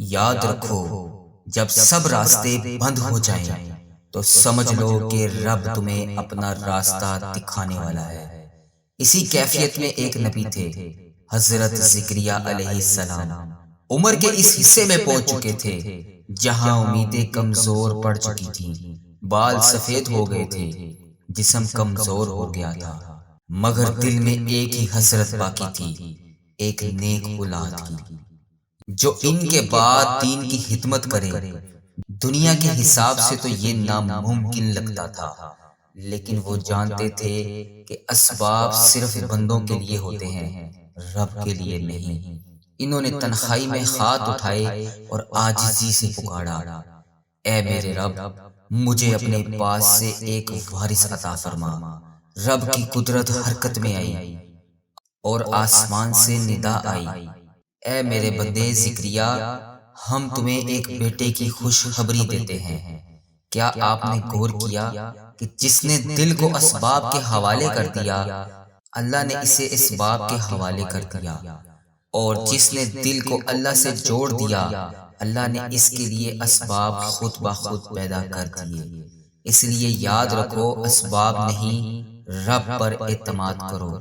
یاد رکھو جب سب راستے بند ہو جائیں تو سمجھ لو کہ رب تمہیں اپنا راستہ دکھانے والا ہے۔ اسی کیفیت میں ایک نبی تھے، حضرت زکریا علیہ السلام۔ عمر کے اس حصے میں پہنچ چکے تھے جہاں امیدیں کمزور پڑ چکی تھیں، بال سفید ہو گئے تھے، جسم کمزور ہو گیا تھا، مگر دل میں ایک ہی حسرت باقی تھی، ایک نیک اولاد کی، جو ان کے بعد دین کی خدمت کرے۔ دنیا کے حساب سے تو یہ ناممکن لگتا تھا، لیکن وہ جانتے تھے کہ اسباب صرف بندوں کے لیے ہوتے ہیں، رب کے لیے نہیں۔ انہوں نے تنہائی میں ہاتھ اٹھائے اور عاجزی سے پکارا، اے میرے رب، مجھے اپنے پاس سے ایک وارث عطا فرما۔ رب کی قدرت حرکت میں آئی اور آسمان سے ندا آئی، اے میرے بندے زکریا، ہم تمہیں ایک بیٹے کی خوشخبری دیتے ہیں۔ کیا آپ نے غور کیا کہ جس نے دل کو اسباب کے حوالے کر دیا، اللہ نے اسے اسباب کے حوالے کر دیا، اور جس نے دل کو اللہ سے جوڑ دیا، اللہ نے اس کے لیے اسباب خود بخود پیدا کر دیے۔ اس لیے یاد رکھو، اسباب نہیں، رب پر اعتماد کرو۔